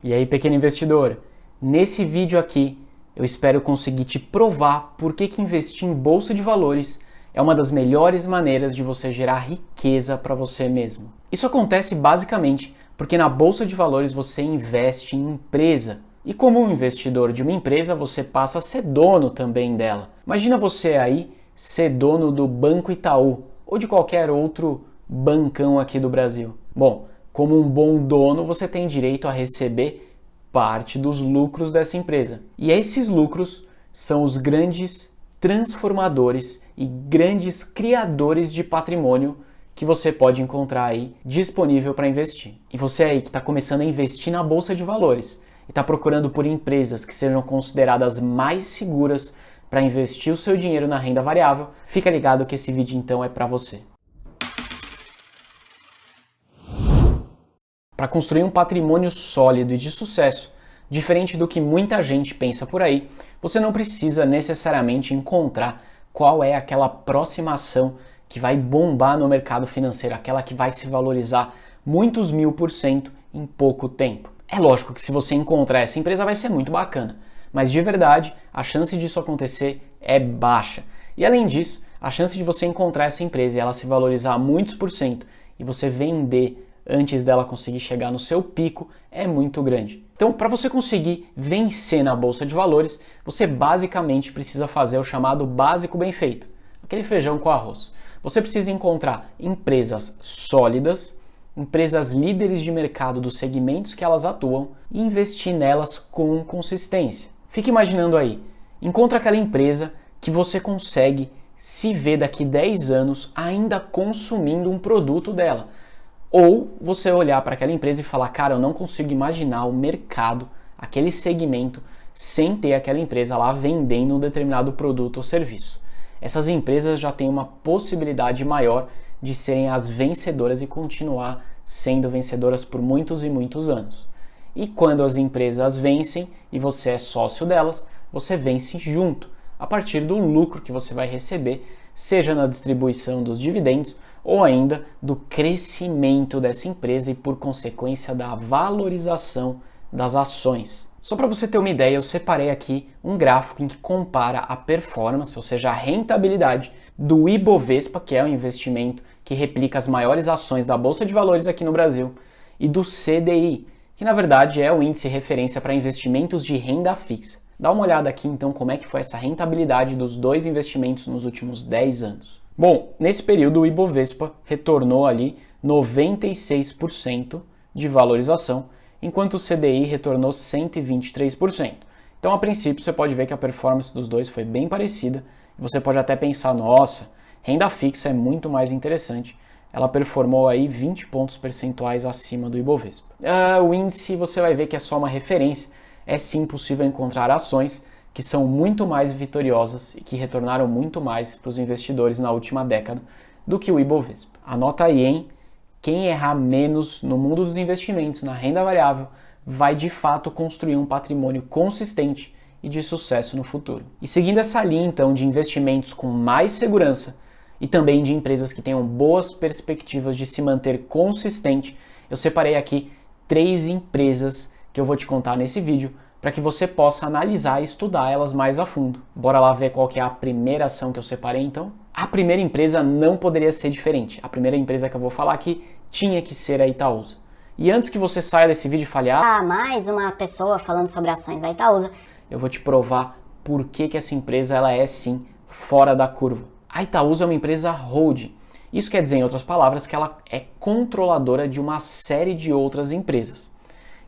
E aí, pequeno investidor, nesse vídeo aqui eu espero conseguir te provar por que investir em bolsa de valores é uma das melhores maneiras de você gerar riqueza para você mesmo. Isso acontece basicamente porque na bolsa de valores você investe em empresa. E como um investidor de uma empresa, você passa a ser dono também dela. Imagina você aí ser dono do Banco Itaú ou de qualquer outro bancão aqui do Brasil. Bom, como um bom dono, você tem direito a receber parte dos lucros dessa empresa. E esses lucros são os grandes transformadores e grandes criadores de patrimônio que você pode encontrar aí disponível para investir. E você aí que está começando a investir na bolsa de valores e está procurando por empresas que sejam consideradas mais seguras para investir o seu dinheiro na renda variável, fica ligado que esse vídeo então é para você. Para construir um patrimônio sólido e de sucesso, diferente do que muita gente pensa por aí, você não precisa necessariamente encontrar qual é aquela próxima ação que vai bombar no mercado financeiro, aquela que vai se valorizar muitos 1000% em pouco tempo. É lógico que se você encontrar essa empresa vai ser muito bacana, mas de verdade a chance disso acontecer é baixa. E além disso, a chance de você encontrar essa empresa e ela se valorizar muitos por cento e você vender antes dela conseguir chegar no seu pico é muito grande. Então, para você conseguir vencer na bolsa de valores, você basicamente precisa fazer o chamado básico bem feito, aquele feijão com arroz. Você precisa encontrar empresas sólidas, empresas líderes de mercado dos segmentos que elas atuam e investir nelas com consistência. Fique imaginando aí, encontra aquela empresa que você consegue se ver daqui 10 anos ainda consumindo um produto dela. Ou você olhar para aquela empresa e falar, cara, eu não consigo imaginar o mercado, aquele segmento, sem ter aquela empresa lá vendendo um determinado produto ou serviço. Essas empresas já têm uma possibilidade maior de serem as vencedoras e continuar sendo vencedoras por muitos e muitos anos. E quando as empresas vencem e você é sócio delas, você vence junto, a partir do lucro que você vai receber, seja na distribuição dos dividendos ou ainda do crescimento dessa empresa e, por consequência, da valorização das ações. Só para você ter uma ideia, eu separei aqui um gráfico em que compara a performance, ou seja, a rentabilidade do Ibovespa, que é um investimento que replica as maiores ações da Bolsa de Valores aqui no Brasil, e do CDI, que na verdade é o índice referência para investimentos de renda fixa. Dá uma olhada aqui então como é que foi essa rentabilidade dos dois investimentos nos últimos 10 anos. Bom, nesse período o Ibovespa retornou ali 96% de valorização, enquanto o CDI retornou 123%. Então, a princípio, você pode ver que a performance dos dois foi bem parecida. Você pode até pensar, nossa, renda fixa é muito mais interessante. Ela performou aí 20 pontos percentuais acima do Ibovespa. O índice, você vai ver que é só uma referência. É sim possível encontrar ações que são muito mais vitoriosas e que retornaram muito mais para os investidores na última década do que o Ibovespa. Anota aí, hein? Quem errar menos no mundo dos investimentos, na renda variável, vai de fato construir um patrimônio consistente e de sucesso no futuro. E seguindo essa linha então de investimentos com mais segurança e também de empresas que tenham boas perspectivas de se manter consistente, eu separei aqui 3 empresas que eu vou te contar nesse vídeo para que você possa analisar e estudar elas mais a fundo. Bora lá ver qual que é a primeira ação que eu separei então? A primeira empresa não poderia ser diferente. A primeira empresa que eu vou falar aqui tinha que ser a Itaúsa. E antes que você saia desse vídeo e fale, mais uma pessoa falando sobre ações da Itaúsa, eu vou te provar por que essa empresa ela é sim fora da curva. A Itaúsa é uma empresa holding. Isso quer dizer, em outras palavras, que ela é controladora de uma série de outras empresas.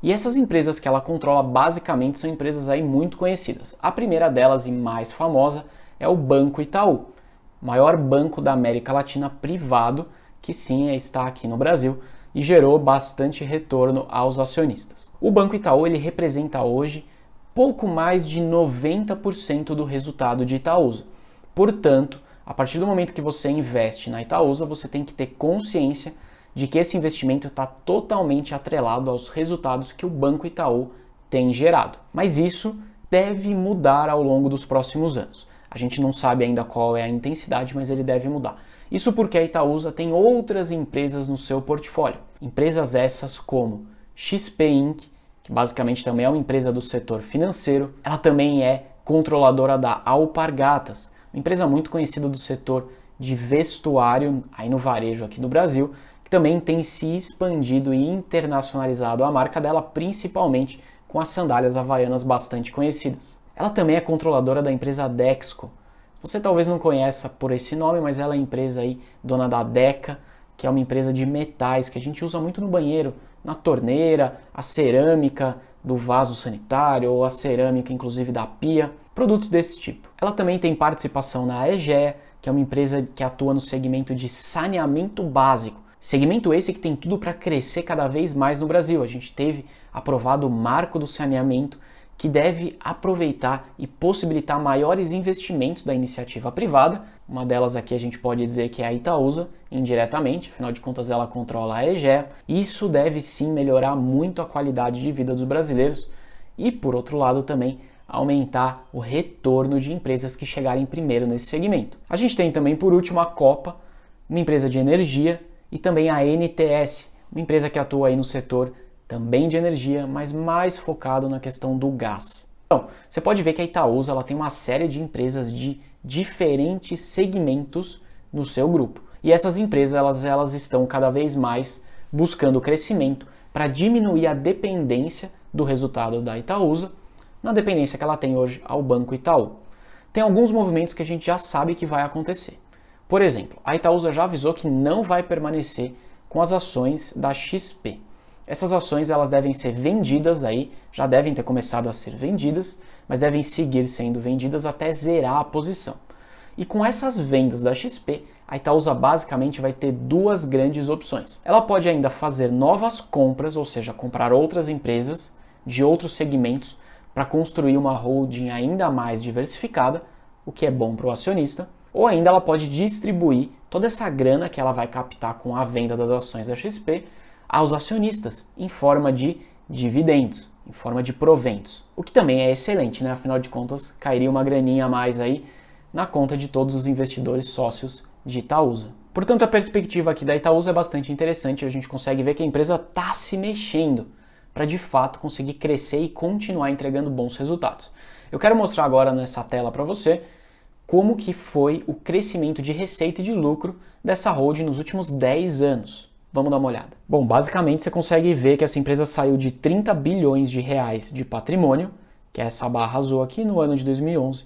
E essas empresas que ela controla basicamente são empresas aí muito conhecidas. A primeira delas e mais famosa é o Banco Itaú, maior banco da América Latina privado, que sim está aqui no Brasil e gerou bastante retorno aos acionistas. O Banco Itaú ele representa hoje pouco mais de 90% do resultado de Itaúsa. Portanto, a partir do momento que você investe na Itaúsa, você tem que ter consciência de que esse investimento está totalmente atrelado aos resultados que o Banco Itaú tem gerado. Mas isso deve mudar ao longo dos próximos anos. A gente não sabe ainda qual é a intensidade, mas ele deve mudar. Isso porque a Itaúsa tem outras empresas no seu portfólio. Empresas essas como XP Inc., que basicamente também é uma empresa do setor financeiro. Ela também é controladora da Alpargatas, uma empresa muito conhecida do setor de vestuário aí no varejo aqui do Brasil, que também tem se expandido e internacionalizado a marca dela, principalmente com as sandálias havaianas bastante conhecidas. Ela também é controladora da empresa Dexco. Você talvez não conheça por esse nome, mas ela é a empresa aí dona da Deca, que é uma empresa de metais que a gente usa muito no banheiro, na torneira, a cerâmica do vaso sanitário ou a cerâmica inclusive da pia, produtos desse tipo. Ela também tem participação na Egea, que é uma empresa que atua no segmento de saneamento básico. Segmento esse que tem tudo para crescer cada vez mais no Brasil. A gente teve aprovado o Marco do Saneamento, que deve aproveitar e possibilitar maiores investimentos da iniciativa privada. Uma delas aqui a gente pode dizer que é a Itaúsa, indiretamente, afinal de contas ela controla a Egea. Isso deve sim melhorar muito a qualidade de vida dos brasileiros e, por outro lado, também aumentar o retorno de empresas que chegarem primeiro nesse segmento. A gente tem também, por último, a Copa, uma empresa de energia, e também a NTS, uma empresa que atua aí no setor também de energia, mas mais focado na questão do gás. Então, você pode ver que a Itaúsa ela tem uma série de empresas de diferentes segmentos no seu grupo. E essas empresas elas estão cada vez mais buscando crescimento para diminuir a dependência do resultado da Itaúsa, na dependência que ela tem hoje ao Banco Itaú. Tem alguns movimentos que a gente já sabe que vai acontecer. Por exemplo, a Itaúsa já avisou que não vai permanecer com as ações da XP. Essas ações elas devem ser vendidas aí, já devem ter começado a ser vendidas, mas devem seguir sendo vendidas até zerar a posição. E com essas vendas da XP, a Itaúsa basicamente vai ter duas grandes opções. Ela pode ainda fazer novas compras, ou seja, comprar outras empresas de outros segmentos para construir uma holding ainda mais diversificada, o que é bom para o acionista. Ou ainda ela pode distribuir toda essa grana que ela vai captar com a venda das ações da XP aos acionistas em forma de dividendos, em forma de proventos. O que também é excelente, né? Afinal de contas, cairia uma graninha a mais aí na conta de todos os investidores sócios de Itaúsa. Portanto, a perspectiva aqui da Itaúsa é bastante interessante. A gente consegue ver que a empresa está se mexendo para de fato conseguir crescer e continuar entregando bons resultados. Eu quero mostrar agora nessa tela para você como que foi o crescimento de receita e de lucro dessa holding nos últimos 10 anos. Vamos dar uma olhada. Bom, basicamente você consegue ver que essa empresa saiu de 30 bilhões de reais de patrimônio, que é essa barra azul aqui, no ano de 2011,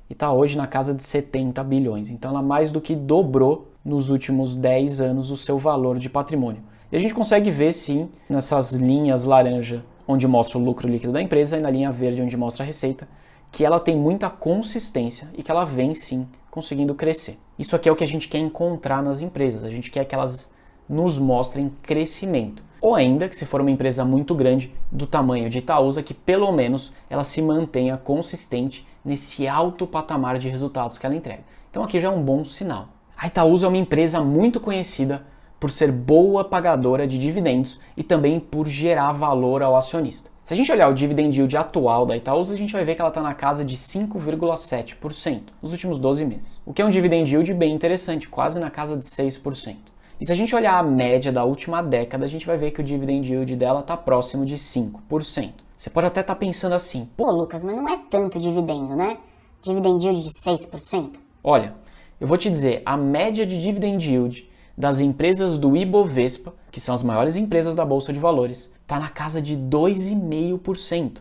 e está hoje na casa de 70 bilhões. Então ela mais do que dobrou nos últimos 10 anos o seu valor de patrimônio. E a gente consegue ver sim nessas linhas laranja, onde mostra o lucro líquido da empresa, e na linha verde, onde mostra a receita, que ela tem muita consistência e que ela vem sim conseguindo crescer. Isso aqui é o que a gente quer encontrar nas empresas, a gente quer que elas nos mostrem crescimento. Ou ainda, que se for uma empresa muito grande, do tamanho de Itaúsa, que pelo menos ela se mantenha consistente nesse alto patamar de resultados que ela entrega. Então aqui já é um bom sinal. A Itaúsa é uma empresa muito conhecida por ser boa pagadora de dividendos e também por gerar valor ao acionista. Se a gente olhar o dividend yield atual da Itaúsa, a gente vai ver que ela está na casa de 5,7% nos últimos 12 meses. O que é um dividend yield bem interessante, quase na casa de 6%. E se a gente olhar a média da última década, a gente vai ver que o dividend yield dela está próximo de 5%. Você pode até estar pensando assim, Pô, Lucas, mas não é tanto dividendo, né? Dividend yield de 6%? Olha, eu vou te dizer, a média de dividend yield das empresas do Ibovespa, que são as maiores empresas da Bolsa de Valores, está na casa de 2,5%,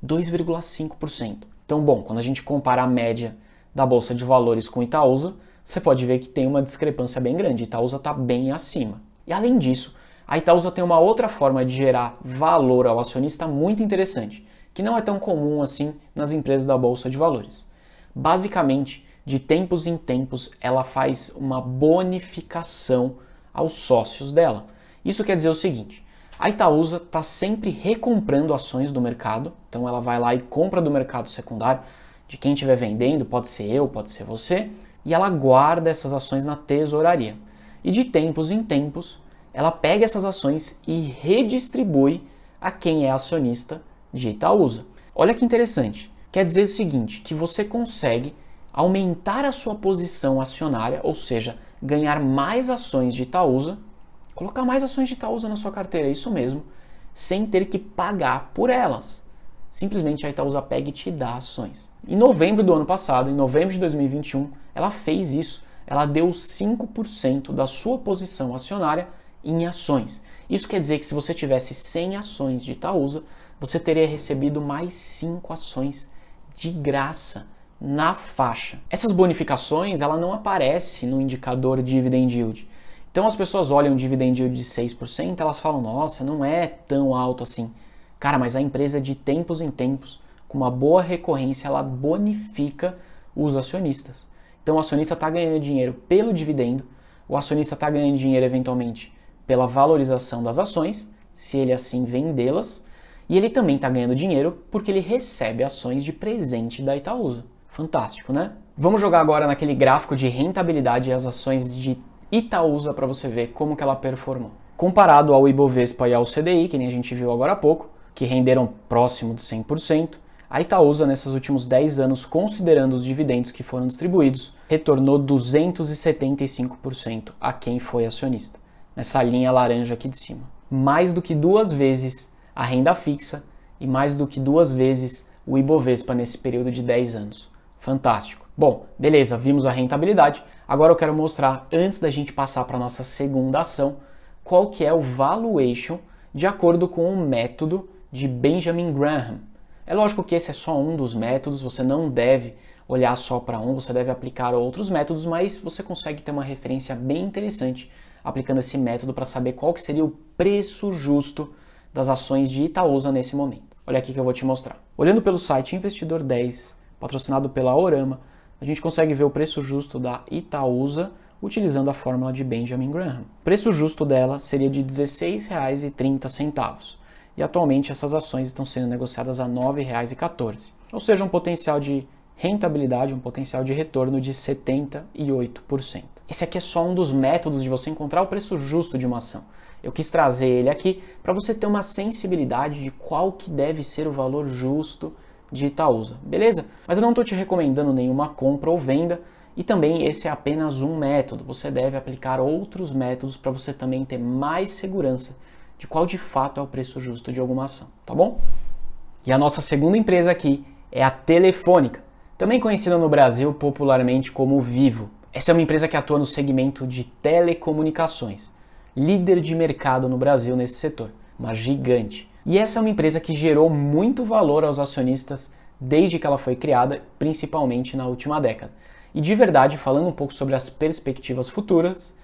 2,5%. Então, bom, quando a gente compara a média da Bolsa de Valores com Itaúsa, você pode ver que tem uma discrepância bem grande. Itaúsa está bem acima. E além disso, a Itaúsa tem uma outra forma de gerar valor ao acionista muito interessante, que não é tão comum assim nas empresas da Bolsa de Valores. Basicamente, de tempos em tempos, ela faz uma bonificação aos sócios dela. Isso quer dizer o seguinte, a Itaúsa está sempre recomprando ações do mercado, então ela vai lá e compra do mercado secundário, de quem estiver vendendo, pode ser eu, pode ser você, e ela guarda essas ações na tesouraria. E de tempos em tempos, ela pega essas ações e redistribui a quem é acionista de Itaúsa. Olha que interessante. Quer dizer o seguinte, que você consegue aumentar a sua posição acionária, ou seja, ganhar mais ações de Itaúsa, colocar mais ações de Itaúsa na sua carteira, é isso mesmo, sem ter que pagar por elas. Simplesmente a Itaúsa pega e te dá ações. Em novembro do ano passado, em novembro de 2021, ela fez isso. Ela deu 5% da sua posição acionária em ações. Isso quer dizer que se você tivesse 100 ações de Itaúsa, você teria recebido mais 5 ações de graça na faixa. Essas bonificações, ela não aparece no indicador Dividend Yield. Então as pessoas olham o Dividend Yield de 6%, elas falam, nossa, não é tão alto assim. Cara, mas a empresa de tempos em tempos, com uma boa recorrência, ela bonifica os acionistas. Então o acionista está ganhando dinheiro pelo dividendo, o acionista está ganhando dinheiro eventualmente pela valorização das ações, se ele assim vendê-las, e ele também está ganhando dinheiro porque ele recebe ações de presente da Itaúsa. Fantástico, né? Vamos jogar agora naquele gráfico de rentabilidade as ações de Itaúsa para você ver como que ela performou. Comparado ao Ibovespa e ao CDI, que nem a gente viu agora há pouco, que renderam próximo de 100%, a Itaúsa, nesses últimos 10 anos, considerando os dividendos que foram distribuídos, retornou 275% a quem foi acionista, nessa linha laranja aqui de cima. Mais do que 2 vezes a renda fixa e mais do que 2 vezes o Ibovespa nesse período de 10 anos. Fantástico. Bom, beleza, vimos a rentabilidade. Agora eu quero mostrar, antes da gente passar para a nossa segunda ação, qual que é o valuation de acordo com o método de Benjamin Graham. É lógico que esse é só um dos métodos, você não deve olhar só para um, você deve aplicar outros métodos, mas você consegue ter uma referência bem interessante aplicando esse método para saber qual que seria o preço justo das ações de Itaúsa nesse momento. Olha aqui que eu vou te mostrar. Olhando pelo site Investidor 10, patrocinado pela Orama, a gente consegue ver o preço justo da Itaúsa utilizando a fórmula de Benjamin Graham. O preço justo dela seria de R$ 16,30. E atualmente essas ações estão sendo negociadas a R$ 9,14. Ou seja, um potencial de rentabilidade, um potencial de retorno de 78%. Esse aqui é só um dos métodos de você encontrar o preço justo de uma ação. Eu quis trazer ele aqui para você ter uma sensibilidade de qual que deve ser o valor justo de Itaúsa, beleza? Mas eu não estou te recomendando nenhuma compra ou venda e também esse é apenas um método. Você deve aplicar outros métodos para você também ter mais segurança de qual de fato é o preço justo de alguma ação, tá bom? E a nossa segunda empresa aqui é a Telefônica, também conhecida no Brasil popularmente como Vivo. Essa é uma empresa que atua no segmento de telecomunicações, líder de mercado no Brasil nesse setor, uma gigante. E essa é uma empresa que gerou muito valor aos acionistas desde que ela foi criada, principalmente na última década. E de verdade, falando um pouco sobre as perspectivas futuras,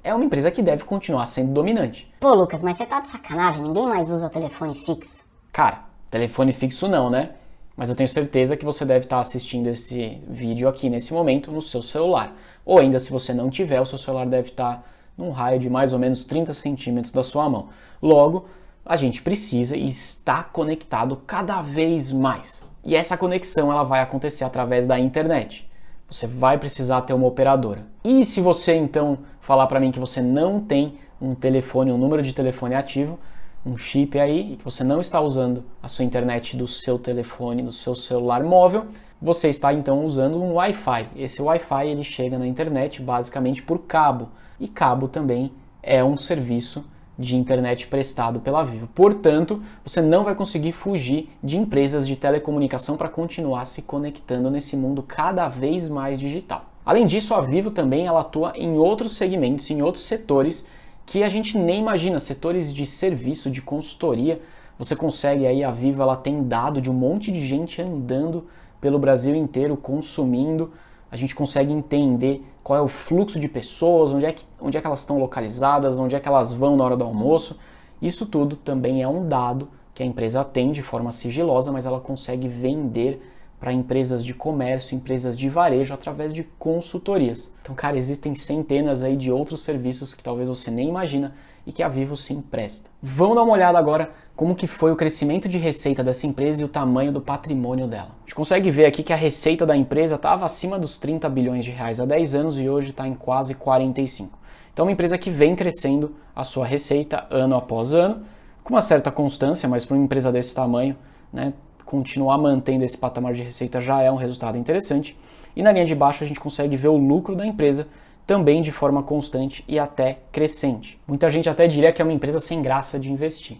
é uma empresa que deve continuar sendo dominante. Pô, Lucas, mas você tá de sacanagem? Ninguém mais usa telefone fixo. Cara, telefone fixo não, né? Mas eu tenho certeza que você deve estar assistindo esse vídeo aqui nesse momento no seu celular. Ou ainda, se você não tiver, o seu celular deve estar num raio de mais ou menos 30 centímetros da sua mão. Logo, a gente precisa e está conectado cada vez mais. E essa conexão ela vai acontecer através da internet. Você vai precisar ter uma operadora. E se você então falar para mim que você não tem um telefone, um número de telefone ativo, um chip aí, e que você não está usando a sua internet do seu telefone, do seu celular móvel, você está então usando um Wi-Fi. Esse Wi-Fi ele chega na internet basicamente por cabo. E cabo também é um serviço de internet prestado pela Vivo. Portanto, você não vai conseguir fugir de empresas de telecomunicação para continuar se conectando nesse mundo cada vez mais digital. Além disso, a Vivo também ela atua em outros segmentos, em outros setores que a gente nem imagina, setores de serviço, de consultoria. Você consegue aí, a Vivo ela tem dado de um monte de gente andando pelo Brasil inteiro, consumindo. A gente consegue entender qual é o fluxo de pessoas, onde é que elas estão localizadas, onde é que elas vão na hora do almoço. Isso tudo também é um dado que a empresa tem de forma sigilosa, mas ela consegue vender para empresas de comércio, empresas de varejo, através de consultorias. Então, cara, existem centenas aí de outros serviços que talvez você nem imagina e que a Vivo se empresta. Vamos dar uma olhada agora como que foi o crescimento de receita dessa empresa e o tamanho do patrimônio dela. A gente consegue ver aqui que a receita da empresa estava acima dos 30 bilhões de reais há 10 anos e hoje está em quase 45. Então, é uma empresa que vem crescendo a sua receita ano após ano, com uma certa constância, mas para uma empresa desse tamanho, né, continuar mantendo esse patamar de receita já é um resultado interessante. E na linha de baixo a gente consegue ver o lucro da empresa também de forma constante e até crescente. Muita gente até diria que é uma empresa sem graça de investir.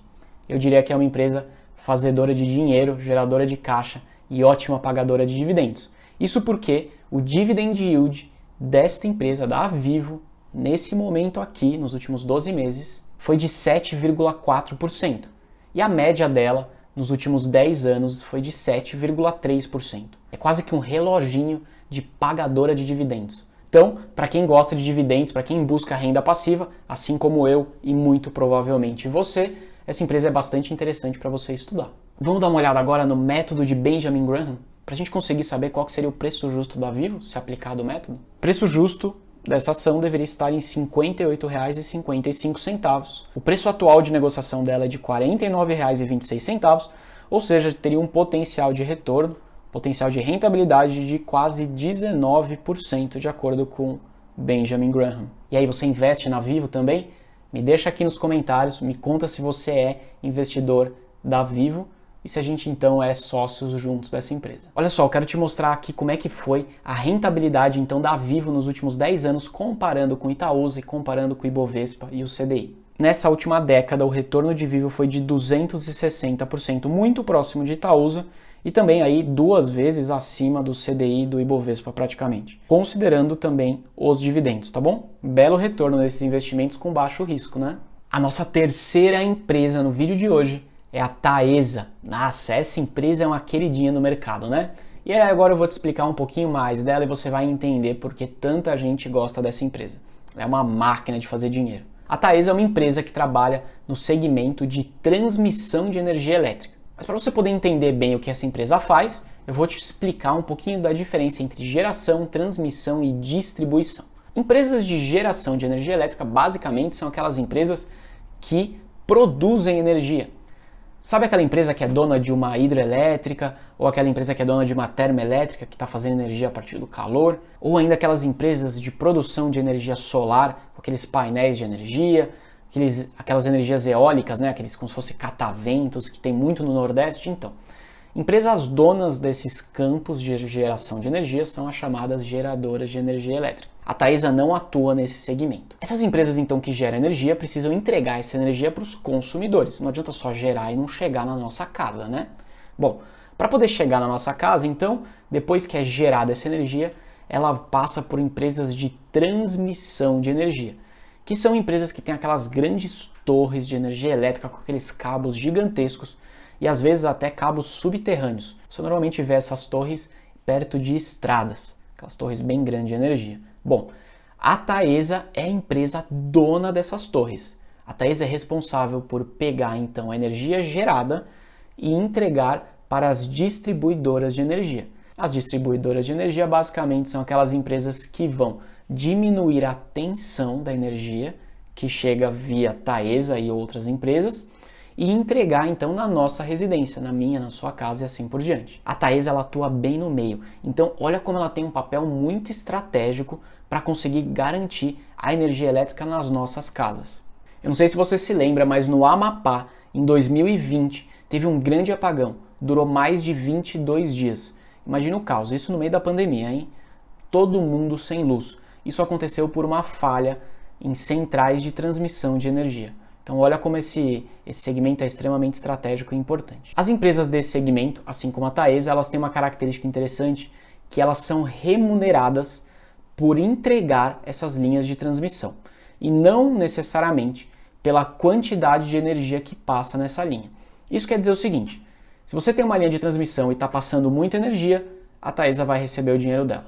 eu diria que é uma empresa fazedora de dinheiro, geradora de caixa e ótima pagadora de dividendos. Isso porque o dividend yield desta empresa, da Vivo, nesse momento aqui, nos últimos 12 meses, foi de 7,4%. E a média dela, nos últimos 10 anos, foi de 7,3%. É quase que um reloginho de pagadora de dividendos. Então, para quem gosta de dividendos, para quem busca renda passiva, assim como eu e muito provavelmente você, essa empresa é bastante interessante para você estudar. Vamos dar uma olhada agora no método de Benjamin Graham, para a gente conseguir saber qual que seria o preço justo da Vivo, se aplicado o método. O preço justo dessa ação deveria estar em R$ 58,55. O preço atual de negociação dela é de R$ 49,26, ou seja, teria um potencial de retorno, potencial de rentabilidade de quase 19%, de acordo com Benjamin Graham. E aí, você investe na Vivo também? Me deixa aqui nos comentários, me conta se você é investidor da Vivo e se a gente então é sócios juntos dessa empresa. Olha só, eu quero te mostrar aqui como é que foi a rentabilidade então da Vivo nos últimos 10 anos, comparando com o Itaúsa e comparando com o Ibovespa e o CDI. Nessa última década, o retorno de Vivo foi de 260%, muito próximo de Itaúsa e também aí 2 vezes acima do CDI e do Ibovespa praticamente, considerando também os dividendos, tá bom? Belo retorno desses investimentos com baixo risco, né? A nossa terceira empresa no vídeo de hoje é a Taesa. Nossa, essa empresa é uma queridinha no mercado, né? E aí agora eu vou te explicar um pouquinho mais dela e você vai entender por que tanta gente gosta dessa empresa. É uma máquina de fazer dinheiro. A Taesa é uma empresa que trabalha no segmento de transmissão de energia elétrica. Mas para você poder entender bem o que essa empresa faz, eu vou te explicar um pouquinho da diferença entre geração, transmissão e distribuição. Empresas de geração de energia elétrica basicamente são aquelas empresas que produzem energia. Sabe aquela empresa que é dona de uma hidrelétrica, ou aquela empresa que é dona de uma termoelétrica que está fazendo energia a partir do calor, ou ainda aquelas empresas de produção de energia solar, com aqueles painéis de energia, aquelas energias eólicas, né? Aqueles como se fosse cataventos, que tem muito no Nordeste. Então, empresas donas desses campos de geração de energia são as chamadas geradoras de energia elétrica. A Taesa não atua nesse segmento. Essas empresas então que geram energia precisam entregar essa energia para os consumidores. Não adianta só gerar e não chegar na nossa casa, né? Bom, para poder chegar na nossa casa, então, depois que é gerada essa energia, ela passa por empresas de transmissão de energia, que são empresas que têm aquelas grandes torres de energia elétrica com aqueles cabos gigantescos e às vezes até cabos subterrâneos. Você normalmente vê essas torres perto de estradas, aquelas torres bem grandes de energia. Bom, a Taesa é a empresa dona dessas torres. A Taesa é responsável por pegar então a energia gerada e entregar para as distribuidoras de energia. As distribuidoras de energia basicamente são aquelas empresas que vão diminuir a tensão da energia que chega via Taesa e outras empresas e entregar então na nossa residência, na minha, na sua casa e assim por diante. A Taesa ela atua bem no meio, então olha como ela tem um papel muito estratégico para conseguir garantir a energia elétrica nas nossas casas. Eu não sei se você se lembra, mas no Amapá, em 2020, teve um grande apagão, durou mais de 22 dias. Imagina o caos, isso no meio da pandemia, hein? Todo mundo sem luz. Isso aconteceu por uma falha em centrais de transmissão de energia. Então olha como esse segmento é extremamente estratégico e importante. As empresas desse segmento, assim como a Taesa, elas têm uma característica interessante, que elas são remuneradas por entregar essas linhas de transmissão e não necessariamente pela quantidade de energia que passa nessa linha. Isso quer dizer o seguinte, se você tem uma linha de transmissão e está passando muita energia, a Taesa vai receber o dinheiro dela.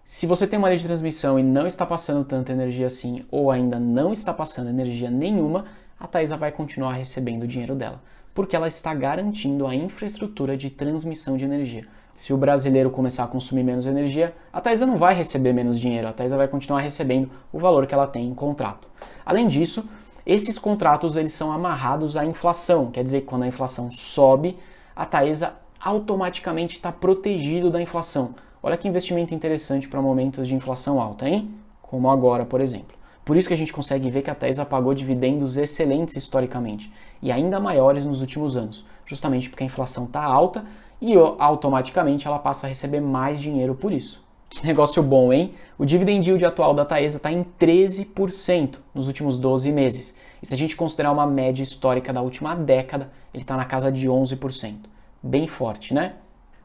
Se você tem uma linha de transmissão e não está passando tanta energia assim, ou ainda não está passando energia nenhuma, a Taesa vai continuar recebendo o dinheiro dela, porque ela está garantindo a infraestrutura de transmissão de energia. Se o brasileiro começar a consumir menos energia, a Taesa não vai receber menos dinheiro, a Taesa vai continuar recebendo o valor que ela tem em contrato. Além disso, esses contratos eles são amarrados à inflação, quer dizer que quando a inflação sobe, a Taesa automaticamente está protegido da inflação. Olha que investimento interessante para momentos de inflação alta, hein? Como agora, por exemplo. Por isso que a gente consegue ver que a Taesa pagou dividendos excelentes historicamente e ainda maiores nos últimos anos, justamente porque a inflação está alta e automaticamente ela passa a receber mais dinheiro por isso. Que negócio bom, hein? O dividend yield atual da Taesa está em 13% nos últimos 12 meses. E se a gente considerar uma média histórica da última década, ele está na casa de 11%. Bem forte, né?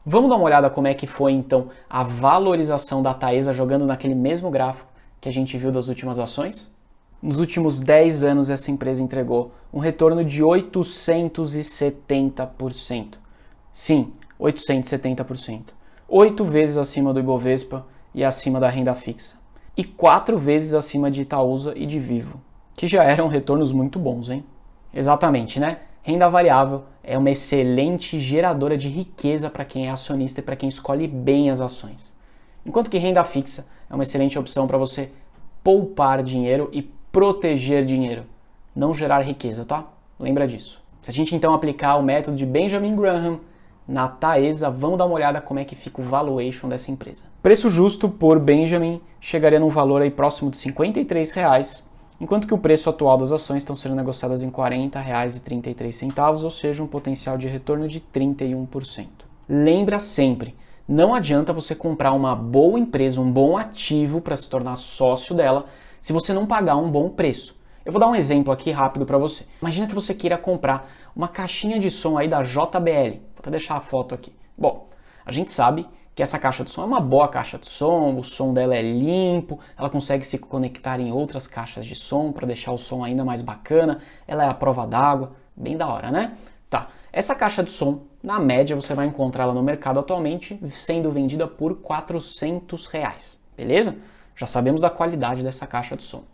Vamos dar uma olhada como é que foi, então, a valorização da Taesa jogando naquele mesmo gráfico que a gente viu das últimas ações? Nos últimos 10 anos, essa empresa entregou um retorno de 870%. Sim, 870%. 8 vezes acima do Ibovespa e acima da renda fixa. E 4 vezes acima de Itaúsa e de Vivo, que já eram retornos muito bons, hein? Exatamente, né? Renda variável é uma excelente geradora de riqueza para quem é acionista e para quem escolhe bem as ações. Enquanto que renda fixa é uma excelente opção para você poupar dinheiro e proteger dinheiro, não gerar riqueza, tá? Lembra disso. Se a gente então aplicar o método de Benjamin Graham na Taesa, vamos dar uma olhada como é que fica o valuation dessa empresa. Preço justo por Benjamin chegaria num valor aí próximo de R$ 53,00, enquanto que o preço atual das ações estão sendo negociadas em R$ 40,33, ou seja, um potencial de retorno de 31%. Lembra sempre, não adianta você comprar uma boa empresa, um bom ativo para se tornar sócio dela, se você não pagar um bom preço. Eu vou dar um exemplo aqui rápido para você. Imagina que você queira comprar uma caixinha de som aí da JBL. Vou até deixar a foto aqui. Bom, a gente sabe que essa caixa de som é uma boa caixa de som, o som dela é limpo, ela consegue se conectar em outras caixas de som para deixar o som ainda mais bacana, ela é à prova d'água, bem da hora, né? Tá, essa caixa de som, na média, você vai encontrar ela no mercado atualmente sendo vendida por R$ 400,00, beleza? Já sabemos da qualidade dessa caixa de som.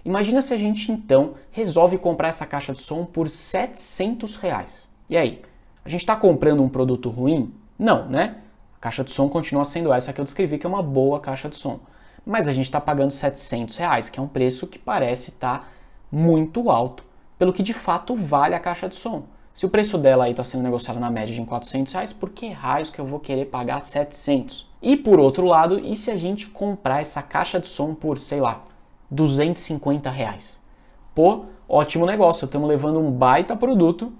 Imagina se a gente então resolve comprar essa caixa de som por R$ 700,00. E aí? A gente está comprando um produto ruim? Não, né? A caixa de som continua sendo essa que eu descrevi, que é uma boa caixa de som. Mas a gente está pagando R$ 700,00, que é um preço que parece estar muito alto, pelo que de fato vale a caixa de som. Se o preço dela aí está sendo negociado na média de R$ 400,00, por que raios que eu vou querer pagar R$ 700? E por outro lado, e se a gente comprar essa caixa de som por, sei lá, R$ 250,00? Pô, ótimo negócio, estamos levando um baita produto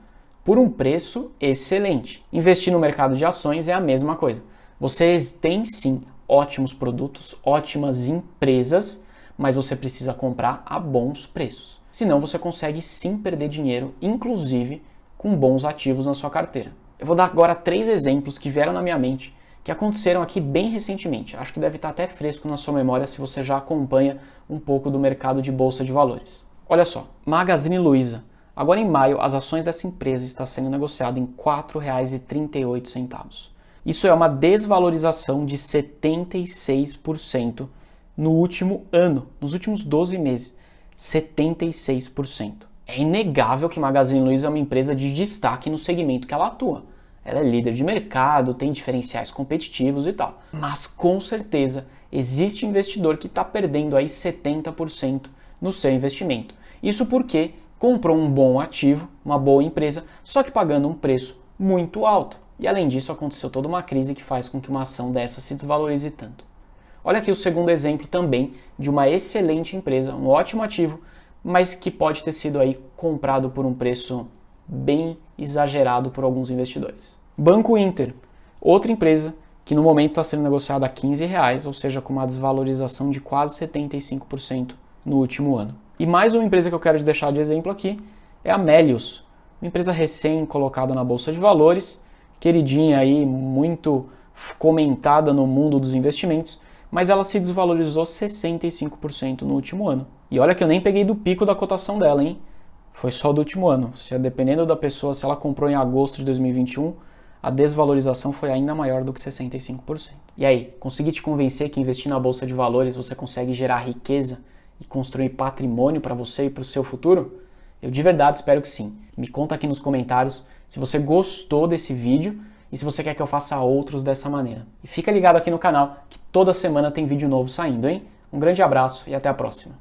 por um preço excelente. Investir no mercado de ações é a mesma coisa. Vocês têm sim ótimos produtos, ótimas empresas, mas você precisa comprar a bons preços. Senão você consegue sim perder dinheiro, inclusive com bons ativos na sua carteira. Eu vou dar agora 3 exemplos que vieram na minha mente, que aconteceram aqui bem recentemente. Acho que deve estar até fresco na sua memória se você já acompanha um pouco do mercado de bolsa de valores. Olha só, Magazine Luiza. Agora em maio, as ações dessa empresa estão sendo negociadas em R$ 4,38. Isso é uma desvalorização de 76% no último ano, nos últimos 12 meses. 76%. É inegável que Magazine Luiza é uma empresa de destaque no segmento que ela atua. Ela é líder de mercado, tem diferenciais competitivos e tal. Mas com certeza existe investidor que está perdendo aí 70% no seu investimento. Isso porque comprou um bom ativo, uma boa empresa, só que pagando um preço muito alto. E além disso aconteceu toda uma crise que faz com que uma ação dessa se desvalorize tanto. Olha aqui o segundo exemplo também de uma excelente empresa, um ótimo ativo, mas que pode ter sido aí comprado por um preço bem exagerado por alguns investidores. Banco Inter, outra empresa que no momento está sendo negociada a R$ 15,00, ou seja, com uma desvalorização de quase 75% no último ano. E mais uma empresa que eu quero te deixar de exemplo aqui é a Melius, uma empresa recém colocada na Bolsa de Valores, queridinha aí, muito comentada no mundo dos investimentos, mas ela se desvalorizou 65% no último ano. E olha que eu nem peguei do pico da cotação dela, hein? Foi só do último ano. Dependendo da pessoa, se ela comprou em agosto de 2021, a desvalorização foi ainda maior do que 65%. E aí, consegui te convencer que investir na Bolsa de Valores você consegue gerar riqueza e construir patrimônio para você e para o seu futuro? Eu de verdade espero que sim. Me conta aqui nos comentários se você gostou desse vídeo e se você quer que eu faça outros dessa maneira. E fica ligado aqui no canal que toda semana tem vídeo novo saindo, hein? Um grande abraço e até a próxima.